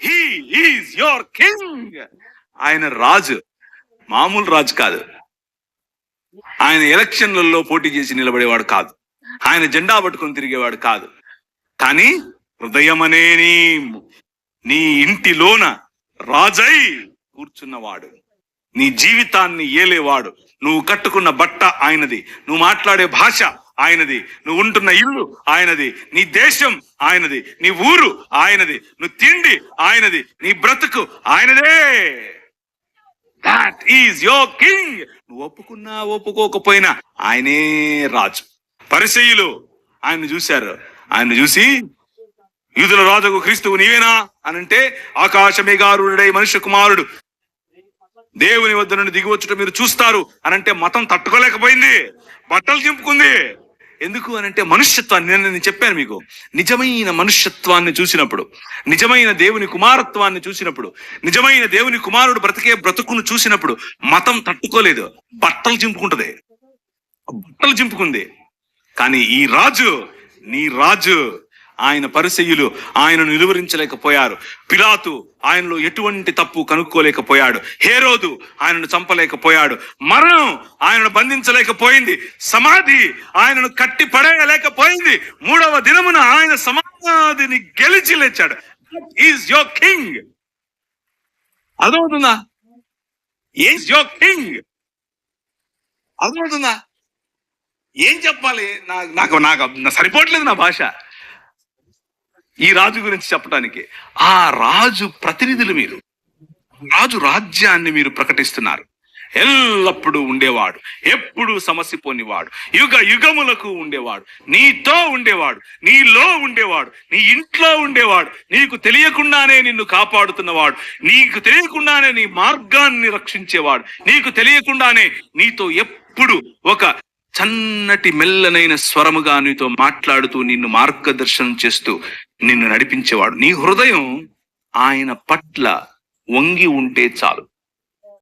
He is your king. ఆయన రాజు, మామూలు రాజు కాదు. ఆయన ఎలక్షన్లలో పోటీ చేసి నిలబడేవాడు కాదు. ఆయన జెండా పట్టుకొని తిరిగేవాడు కాదు. కానీ హృదయం అనే నీ ఇంటిలోన రాజై కూర్చున్నవాడు, నీ జీవితాన్ని ఏలేవాడు. నువ్వు కట్టుకున్న బట్ట ఆయనది, నువ్వు మాట్లాడే భాష ఆయనది, నువ్వు ఉంటున్న ఇల్లు ఆయనది, నీ దేశం ఆయనది, నీ ఊరు ఆయనది, నువ్వు తిండి ఆయనది, నీ బ్రతుకు ఆయనదే. That is your king. నువ్వు ఒప్పుకున్నా ఒప్పుకోకపోయినా ఆయనే రాజు. పరిసయ్యులు ఆయన్ని చూశారు. ఆయన్ని చూసి, యూదుల రాజుకు క్రీస్తువు నీవేనా అనంటే, ఆకాశమేఘారుడై మనుష్య కుమారుడు దేవుని వద్ద నుండి దిగివచ్చుట మీరు చూస్తారు అనంటే మతం తట్టుకోలేకపోయింది, బట్టలు చింపుకుంది. ఎందుకు అనంటే మనుష్యత్వాన్ని, నేను చెప్పాను మీకు, నిజమైన మనుష్యత్వాన్ని చూసినప్పుడు, నిజమైన దేవుని కుమారత్వాన్ని చూసినప్పుడు, నిజమైన దేవుని కుమారుడు బ్రతికే బ్రతుకును చూసినప్పుడు మతం తట్టుకోలేదు, బట్టలు చింపుకుంటది, బట్టలు చింపుకుంది. కానీ ఈ రాజు, నీ రాజు, ఆయన పరిసయ్యులు ఆయనను నిలువరించలేకపోయారు. పిలాతు ఆయనలో ఎటువంటి తప్పు కనుక్కోలేకపోయాడు. హేరోదు ఆయనను చంపలేకపోయాడు. మరణం ఆయనను బంధించలేకపోయింది. సమాధి ఆయనను కట్టి పడేయలేకపోయింది. 3వ దినమున ఆయన సమాధిని గెలిచి లేచాడు. Is your king. అర్థమవుతుందా? Is your king. అర్థమవుతుందా? ఏం చెప్పాలి? నాకు సరిపోవట్లేదు నా భాష ఈ రాజు గురించి చెప్పడానికి. ఆ రాజు ప్రతినిధులు మీరు. రాజు రాజ్యాన్ని మీరు ప్రకటిస్తున్నారు. ఎల్లప్పుడూ ఉండేవాడు, ఎప్పుడు సమసిపోనివాడు, యుగ యుగములకు ఉండేవాడు, నీతో ఉండేవాడు, నీలో ఉండేవాడు, నీ ఇంట్లో ఉండేవాడు, నీకు తెలియకుండానే నిన్ను కాపాడుతున్నవాడు, నీకు తెలియకుండానే నీ మార్గాన్ని రక్షించేవాడు, నీకు తెలియకుండానే నీతో ఎప్పుడు ఒక చన్నటి మెల్లనైన స్వరముగా నీతో మాట్లాడుతూ నిన్ను మార్గదర్శనం చేస్తూ నిన్ను నడిపించేవాడు. నీ హృదయం ఆయన పట్ల వంగి ఉంటే చాలు.